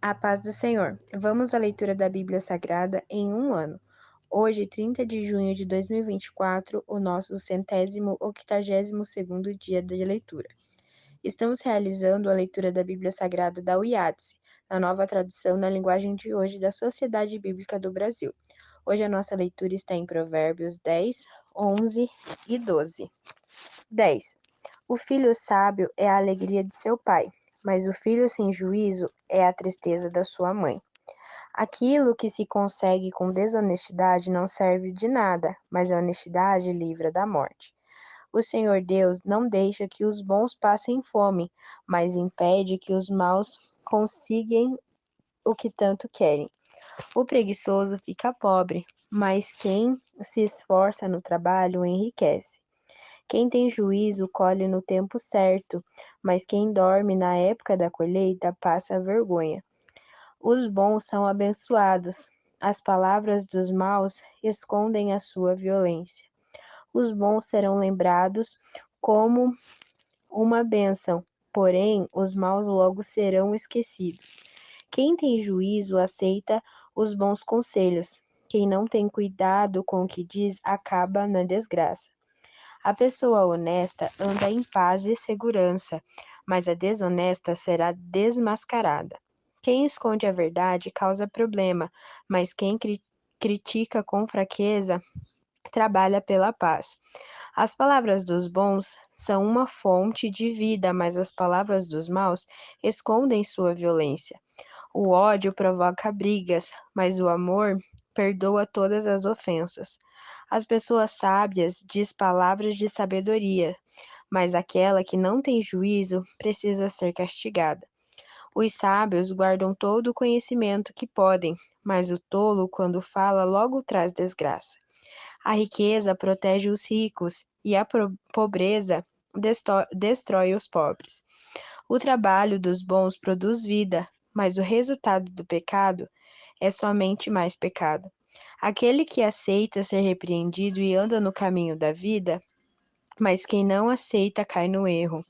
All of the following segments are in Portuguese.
A paz do Senhor. Vamos à leitura da Bíblia Sagrada em um ano. Hoje, 30 de junho de 2024, o nosso 182º dia de leitura. Estamos realizando a leitura da Bíblia Sagrada da UIADSE, na nova tradução na linguagem de hoje da Sociedade Bíblica do Brasil. Hoje a nossa leitura está em Provérbios 10, 11 e 12. 10. O filho sábio é a alegria de seu pai, mas o filho sem juízo é a tristeza da sua mãe. Aquilo que se consegue com desonestidade não serve de nada, mas a honestidade livra da morte. O Senhor Deus não deixa que os bons passem fome, mas impede que os maus consigam o que tanto querem. O preguiçoso fica pobre, mas quem se esforça no trabalho enriquece. Quem tem juízo colhe no tempo certo, mas quem dorme na época da colheita passa vergonha. Os bons são abençoados, as palavras dos maus escondem a sua violência. Os bons serão lembrados como uma bênção, porém os maus logo serão esquecidos. Quem tem juízo aceita os bons conselhos. Quem não tem cuidado com o que diz acaba na desgraça. A pessoa honesta anda em paz e segurança, mas a desonesta será desmascarada. Quem esconde a verdade causa problema, mas quem critica com fraqueza trabalha pela paz. As palavras dos bons são uma fonte de vida, mas as palavras dos maus escondem sua violência. O ódio provoca brigas, mas o amor perdoa todas as ofensas. As pessoas sábias diz palavras de sabedoria, mas aquela que não tem juízo precisa ser castigada. Os sábios guardam todo o conhecimento que podem, mas o tolo, quando fala, logo traz desgraça. A riqueza protege os ricos e a pobreza destrói os pobres. O trabalho dos bons produz vida, mas o resultado do pecado é somente mais pecado. Aquele que aceita ser repreendido e anda no caminho da vida, mas quem não aceita cai no erro.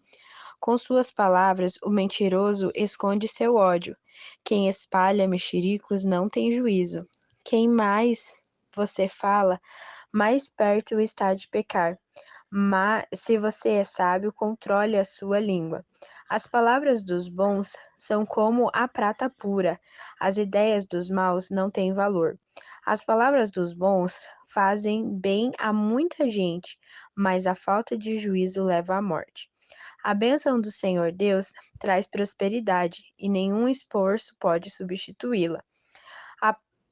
Com suas palavras, o mentiroso esconde seu ódio. Quem espalha mexericos não tem juízo. Quem mais você fala, mais perto está de pecar. Mas se você é sábio, controle a sua língua. As palavras dos bons são como a prata pura. As ideias dos maus não têm valor. As palavras dos bons fazem bem a muita gente, mas a falta de juízo leva à morte. A bênção do Senhor Deus traz prosperidade, e nenhum esforço pode substituí-la.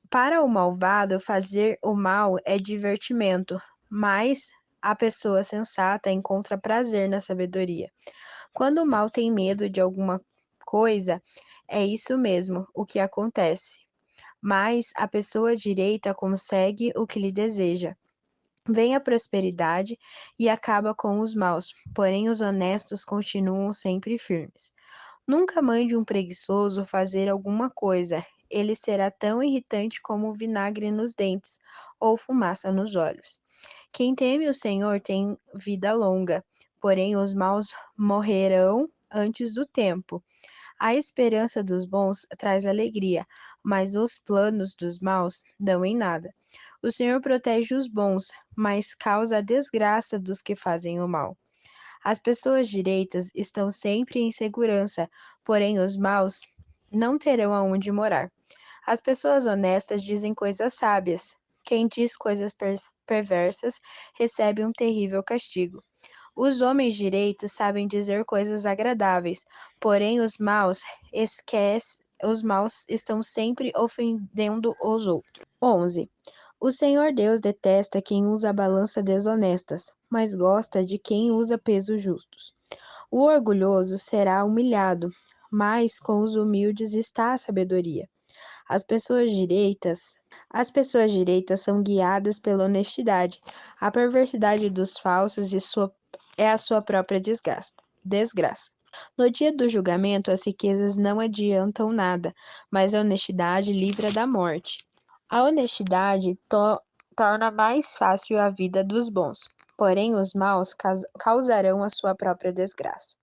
Para o malvado, fazer o mal é divertimento, mas a pessoa sensata encontra prazer na sabedoria. Quando o mal tem medo de alguma coisa, é isso mesmo o que acontece. Mas a pessoa direita consegue o que lhe deseja. Vem a prosperidade e acaba com os maus, porém os honestos continuam sempre firmes. Nunca mande um preguiçoso fazer alguma coisa, ele será tão irritante como vinagre nos dentes ou fumaça nos olhos. Quem teme o Senhor tem vida longa, porém os maus morrerão antes do tempo. A esperança dos bons traz alegria, mas os planos dos maus dão em nada. O Senhor protege os bons, mas causa a desgraça dos que fazem o mal. As pessoas direitas estão sempre em segurança, porém os maus não terão aonde morar. As pessoas honestas dizem coisas sábias. Quem diz coisas perversas recebe um terrível castigo. Os homens direitos sabem dizer coisas agradáveis, porém os maus estão sempre ofendendo os outros. 11. O Senhor Deus detesta quem usa balança desonestas, mas gosta de quem usa pesos justos. O orgulhoso será humilhado, mas com os humildes está a sabedoria. As pessoas direitas são guiadas pela honestidade. A perversidade dos falsos é a sua própria desgraça. No dia do julgamento, as riquezas não adiantam nada, mas a honestidade livra da morte. A honestidade torna mais fácil a vida dos bons, porém os maus causarão a sua própria desgraça.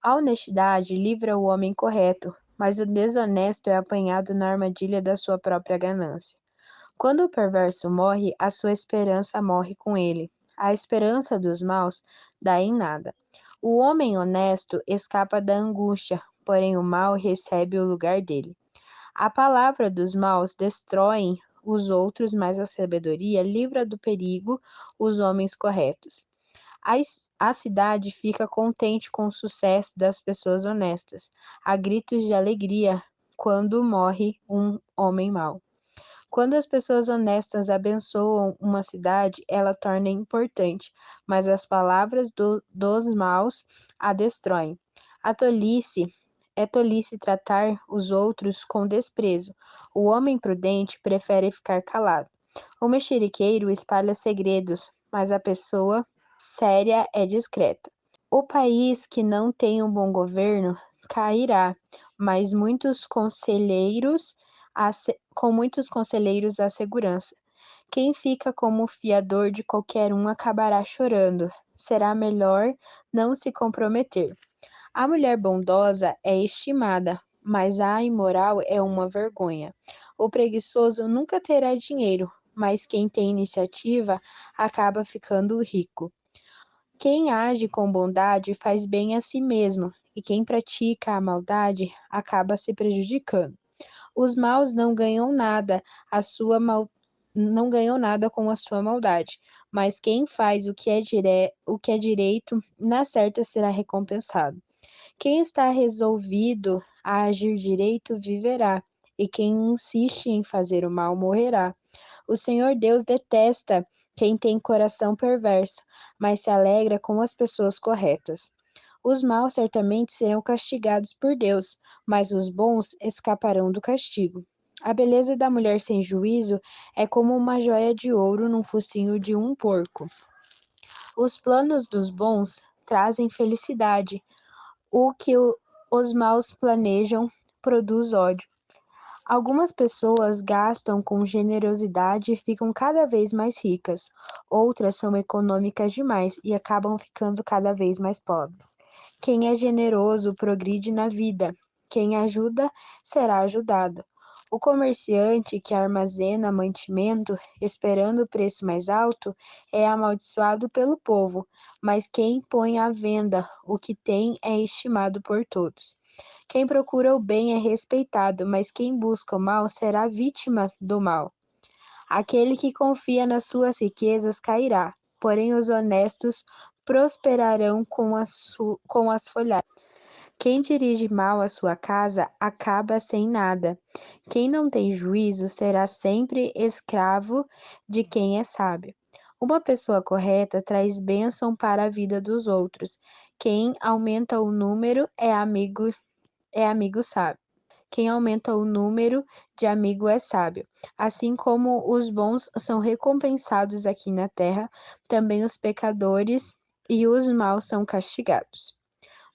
A honestidade livra o homem correto, mas o desonesto é apanhado na armadilha da sua própria ganância. Quando o perverso morre, a sua esperança morre com ele. A esperança dos maus dá em nada. O homem honesto escapa da angústia, porém o mal recebe o lugar dele. A palavra dos maus destrói os outros, mas a sabedoria livra do perigo os homens corretos. A cidade fica contente com o sucesso das pessoas honestas. Há gritos de alegria quando morre um homem mau. Quando as pessoas honestas abençoam uma cidade, ela torna importante, mas as palavras dos maus a destroem. É tolice tratar os outros com desprezo. O homem prudente prefere ficar calado. O mexeriqueiro espalha segredos, mas a pessoa séria é discreta. O país que não tem um bom governo cairá, mas com muitos conselheiros há segurança. Quem fica como fiador de qualquer um acabará chorando. Será melhor não se comprometer. A mulher bondosa é estimada, mas a imoral é uma vergonha. O preguiçoso nunca terá dinheiro, mas quem tem iniciativa acaba ficando rico. Quem age com bondade faz bem a si mesmo, e quem pratica a maldade acaba se prejudicando. Os maus não ganham nada com a sua maldade, mas quem faz o que é direito, na certa será recompensado. Quem está resolvido a agir direito viverá, e quem insiste em fazer o mal morrerá. O Senhor Deus detesta quem tem coração perverso, mas se alegra com as pessoas corretas. Os maus certamente serão castigados por Deus, mas os bons escaparão do castigo. A beleza da mulher sem juízo é como uma joia de ouro no focinho de um porco. Os planos dos bons trazem felicidade. O que os maus planejam produz ódio. Algumas pessoas gastam com generosidade e ficam cada vez mais ricas. Outras são econômicas demais e acabam ficando cada vez mais pobres. Quem é generoso progride na vida. Quem ajuda será ajudado. O comerciante que armazena mantimento, esperando o preço mais alto, é amaldiçoado pelo povo, mas quem põe à venda o que tem é estimado por todos. Quem procura o bem é respeitado, mas quem busca o mal será vítima do mal. Aquele que confia nas suas riquezas cairá, porém os honestos prosperarão com as folhagens. Quem dirige mal a sua casa acaba sem nada. Quem não tem juízo será sempre escravo de quem é sábio. Uma pessoa correta traz bênção para a vida dos outros. Quem aumenta o número é amigo sábio. Quem aumenta o número de amigo é sábio. Assim como os bons são recompensados aqui na terra, também os pecadores e os maus são castigados.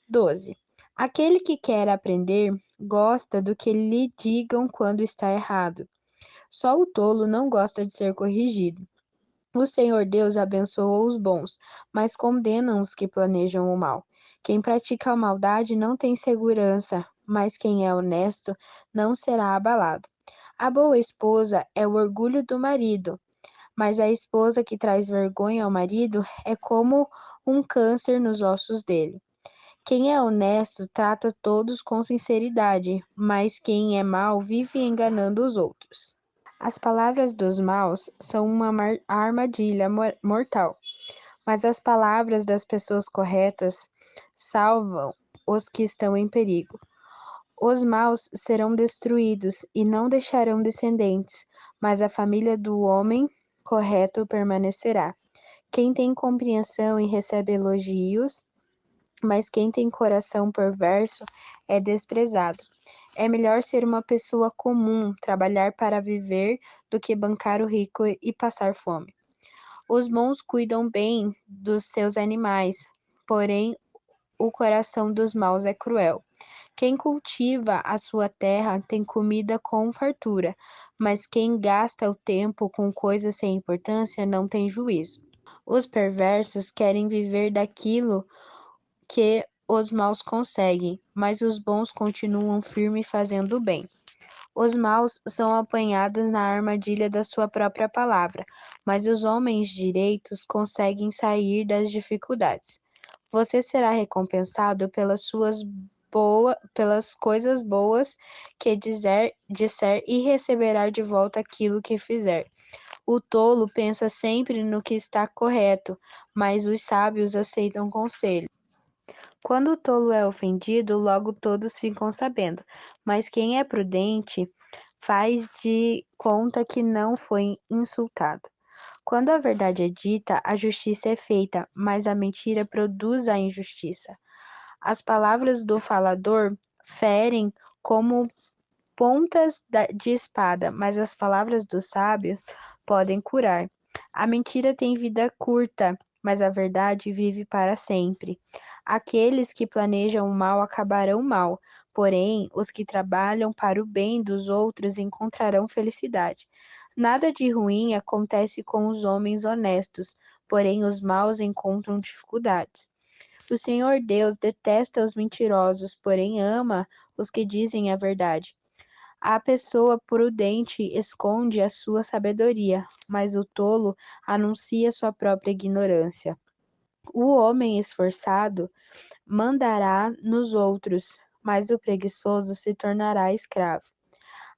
12. Aquele que quer aprender gosta do que lhe digam quando está errado. Só o tolo não gosta de ser corrigido. O Senhor Deus abençoa os bons, mas condena os que planejam o mal. Quem pratica a maldade não tem segurança, mas quem é honesto não será abalado. A boa esposa é o orgulho do marido, mas a esposa que traz vergonha ao marido é como um câncer nos ossos dele. Quem é honesto trata todos com sinceridade, mas quem é mau vive enganando os outros. As palavras dos maus são uma armadilha mortal, mas as palavras das pessoas corretas salvam os que estão em perigo. Os maus serão destruídos e não deixarão descendentes, mas a família do homem correto permanecerá. Quem tem compreensão e recebe elogios, mas quem tem coração perverso é desprezado. É melhor ser uma pessoa comum, trabalhar para viver, do que bancar o rico e passar fome. Os bons cuidam bem dos seus animais, porém o coração dos maus é cruel. Quem cultiva a sua terra tem comida com fartura, mas quem gasta o tempo com coisas sem importância não tem juízo. Os perversos querem viver daquilo que os maus conseguem, mas os bons continuam firmes fazendo o bem. Os maus são apanhados na armadilha da sua própria palavra, mas os homens direitos conseguem sair das dificuldades. Você será recompensado pelas coisas boas que disser e receberá de volta aquilo que fizer. O tolo pensa sempre no que está correto, mas os sábios aceitam conselho. Quando o tolo é ofendido, logo todos ficam sabendo, mas quem é prudente faz de conta que não foi insultado. Quando a verdade é dita, a justiça é feita, mas a mentira produz a injustiça. As palavras do falador ferem como pontas de espada, mas as palavras dos sábios podem curar. A mentira tem vida curta, mas a verdade vive para sempre. Aqueles que planejam o mal acabarão mal, porém, os que trabalham para o bem dos outros encontrarão felicidade. Nada de ruim acontece com os homens honestos, porém os maus encontram dificuldades. O Senhor Deus detesta os mentirosos, porém ama os que dizem a verdade. A pessoa prudente esconde a sua sabedoria, mas o tolo anuncia sua própria ignorância. O homem esforçado mandará nos outros, mas o preguiçoso se tornará escravo.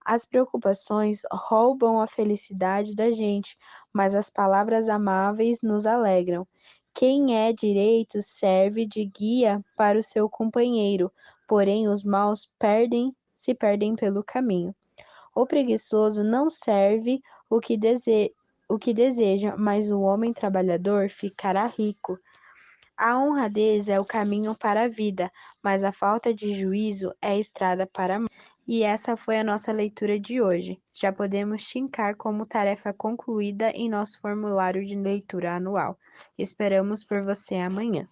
As preocupações roubam a felicidade da gente, mas as palavras amáveis nos alegram. Quem é direito serve de guia para o seu companheiro, porém os maus se perdem pelo caminho. O preguiçoso não serve o que deseja, mas o homem trabalhador ficará rico. A honradez é o caminho para a vida, mas a falta de juízo é a estrada para a morte. E essa foi a nossa leitura de hoje. Já podemos tincar como tarefa concluída em nosso formulário de leitura anual. Esperamos por você amanhã.